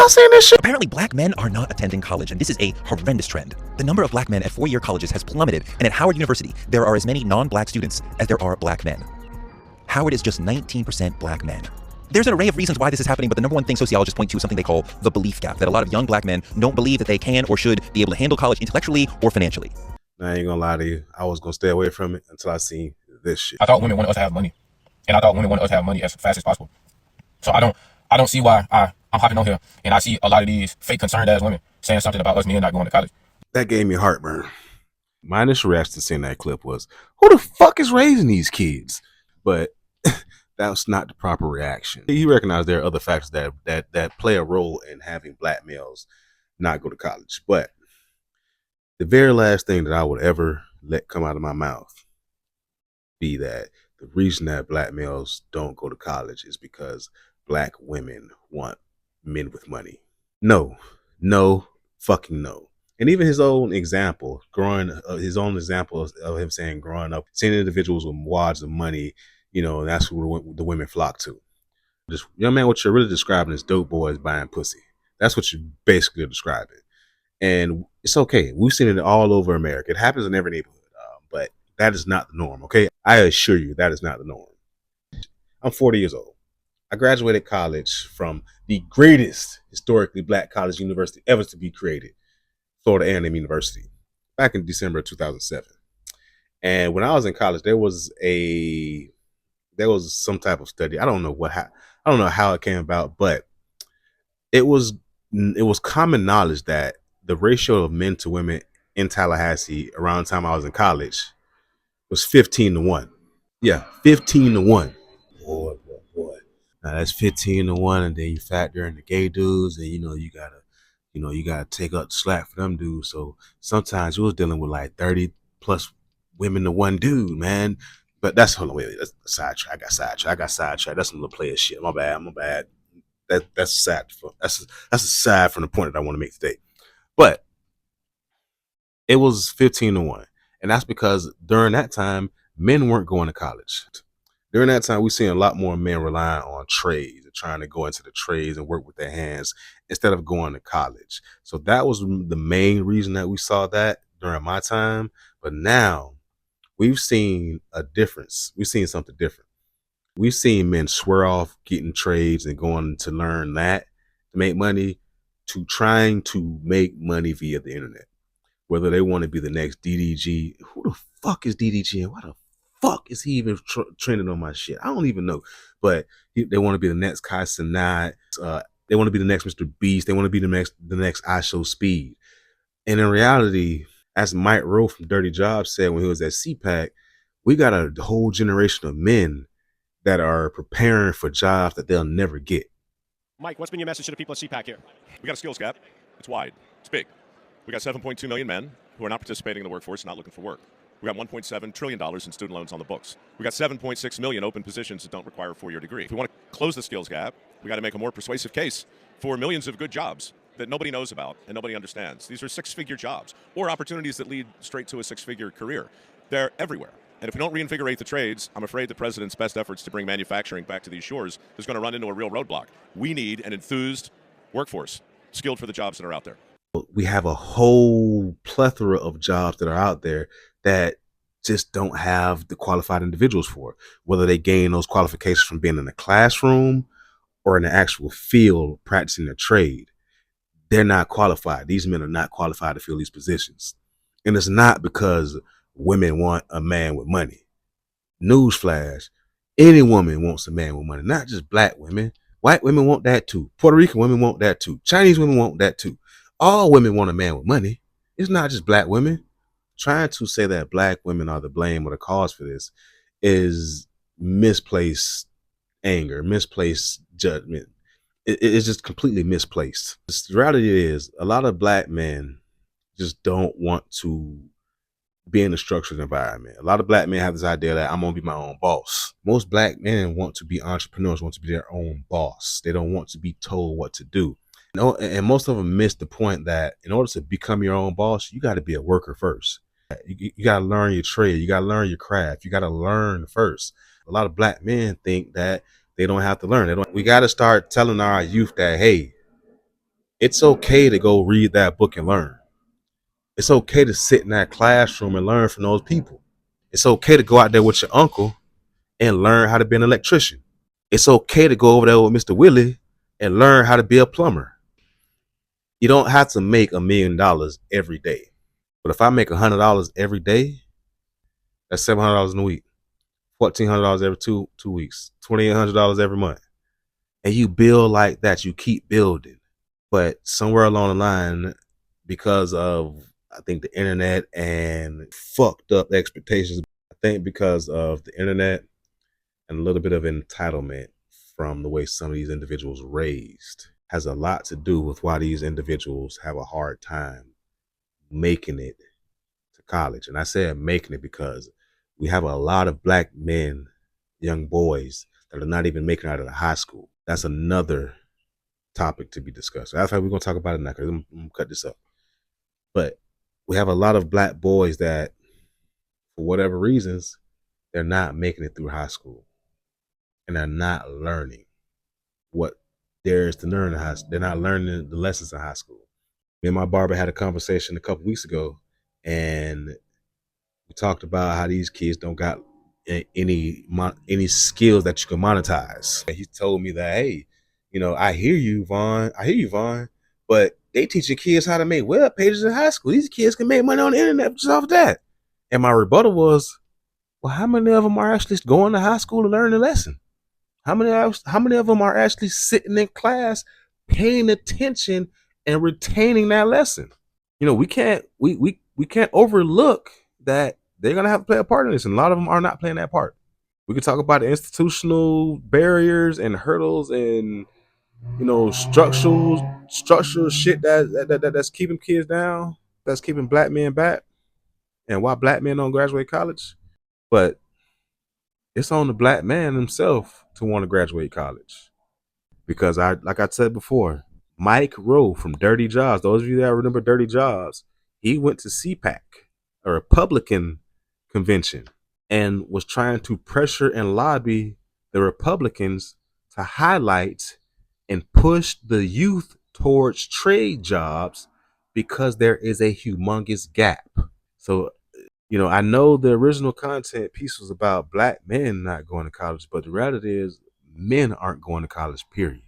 Y'all saying this shit? Apparently, black men are not attending college, and this is a horrendous trend. The number of black men at four-year colleges has plummeted, and at Howard University, there are as many non-black students as there are black men. Howard is just 19% black men. There's an array of reasons why this is happening, but the number one thing sociologists point to is something they call the belief gap, that a lot of young black men don't believe that they can or should be able to handle college intellectually or financially. I ain't gonna lie to you. I was gonna stay away from it until I seen this shit. I thought women wanted us to have money, and I thought women wanted us to have money as fast as possible. So I don't see why I'm hopping on here and I see a lot of these fake concerned ass women saying something about us men not going to college. That gave me heartburn. My initial reaction to seeing that clip was, who the fuck is raising these kids? But that's not the proper reaction. He recognized there are other factors that play a role in having black males not go to college. But the very last thing that I would ever let come out of my mouth be that the reason that black males don't go to college is because black women want men with money. No, fucking no. And even his own example, his own example of him saying growing up, seeing individuals with wads of money, you know, that's who the women flock to. Just, young man, what you're really describing is dope boys buying pussy. That's what you're basically describing. And it's okay. We've seen it all over America. It happens in every neighborhood, but that is not the norm, okay? I assure you that is not the norm. I'm 40 years old. I graduated college from the greatest historically black college university ever to be created, Florida A&M University, back in December of 2007. And when I was in college, there was some type of study. I don't know how it came about, but it was common knowledge that the ratio of men to women in Tallahassee around the time I was in college was 15-1. Yeah, 15-1. Boy. Now that's 15-1, and then you factor in the gay dudes, and you gotta take up the slack for them dudes. So sometimes you was dealing with like 30 plus women to one dude, man. But that's that's a sidetrack. I got sidetracked. That's some little player shit. My bad. That's sad. That's aside from the point that I want to make today. But it was 15-1, and that's because during that time men weren't going to college. During that time, we seen a lot more men relying on trades and trying to go into the trades and work with their hands instead of going to college. So that was the main reason that we saw that during my time. But now we've seen a difference. We've seen something different. We've seen men swear off getting trades and going to learn that to make money to trying to make money via the internet. Whether they want to be the next DDG. Who the fuck is DDG and why the fuck is he even trending on my shit? I don't even know. But they want to be the next Kai Cenat. They want to be the next Mr. Beast. They want to be the next I Show Speed. And in reality, as Mike Rowe from Dirty Jobs said when he was at CPAC, we got a whole generation of men that are preparing for jobs that they'll never get. Mike, what's been your message to the people at CPAC here? We got a skills gap. It's wide. It's big. We got 7.2 million men who are not participating in the workforce and not looking for work. We got $1.7 trillion in student loans on the books. We got 7.6 million open positions that don't require a four-year degree. If we want to close the skills gap, we got to make a more persuasive case for millions of good jobs that nobody knows about and nobody understands. These are six-figure jobs or opportunities that lead straight to a six-figure career. They're everywhere. And if we don't reinvigorate the trades, I'm afraid the president's best efforts to bring manufacturing back to these shores is going to run into a real roadblock. We need an enthused workforce, skilled for the jobs that are out there. We have a whole plethora of jobs that are out there that just don't have the qualified individuals for it. Whether they gain those qualifications from being in a classroom or in the actual field practicing their trade, they're not qualified. These men are not qualified to fill these positions. And it's not because women want a man with money. Newsflash, any woman wants a man with money, not just black women. White women want that too. Puerto Rican women want that too. Chinese women want that too. All women want a man with money. It's not just black women. Trying to say that black women are the blame or the cause for this is misplaced anger, misplaced judgment. It's just completely misplaced. The reality is a lot of black men just don't want to be in a structured environment. A lot of black men have this idea that I'm going to be my own boss. Most black men want to be entrepreneurs, want to be their own boss. They don't want to be told what to do. And most of them miss the point that in order to become your own boss, you got to be a worker first. You got to learn your trade. You got to learn your craft. You got to learn first. A lot of black men think that they don't have to learn. We got to start telling our youth that, hey, It's okay to go read that book and learn. It's okay to sit in that classroom and learn from those people. It's okay to go out there with your uncle and learn how to be an electrician. It's okay to go over there with Mr. Willie and learn how to be a plumber. You don't have to make $1,000,000 every day. But if I make $100 every day, that's $700 in a week, $1,400 every two weeks, $2,800 every month. And you build like that, you keep building. But somewhere along the line, because of I think the internet and fucked up expectations, I think because of the internet and a little bit of entitlement from the way some of these individuals raised has a lot to do with why these individuals have a hard time making it to college. And I said making it because we have a lot of black men, young boys that are not even making it out of the high school. That's another topic to be discussed. That's why we're gonna talk about it now because I'm gonna cut this up. But we have a lot of black boys that, for whatever reasons, they're not making it through high school, and they're not learning what there is to learn in high school. They're not learning the lessons in high school. Me and my barber had a conversation a couple weeks ago, and we talked about how these kids don't got any skills that you can monetize. And he told me that, hey, I hear you, Vaughn. I hear you, Vaughn. But they teaching kids how to make web pages in high school. These kids can make money on the internet just off of that. And my rebuttal was, well, how many of them are actually going to high school to learn the lesson? How many of them are actually sitting in class, paying attention and retaining that lesson? We can't overlook that they're gonna have to play a part in this, and a lot of them are not playing that part. We could talk about the institutional barriers and hurdles and structural shit that's keeping kids down, that's keeping black men back, and why black men don't graduate college. But it's on the black man himself to want to graduate college. Because like I said before, Mike Rowe from Dirty Jobs, those of you that remember Dirty Jobs, he went to CPAC, a Republican convention, and was trying to pressure and lobby the Republicans to highlight and push the youth towards trade jobs because there is a humongous gap. So, I know the original content piece was about black men not going to college, but the reality is men aren't going to college, period.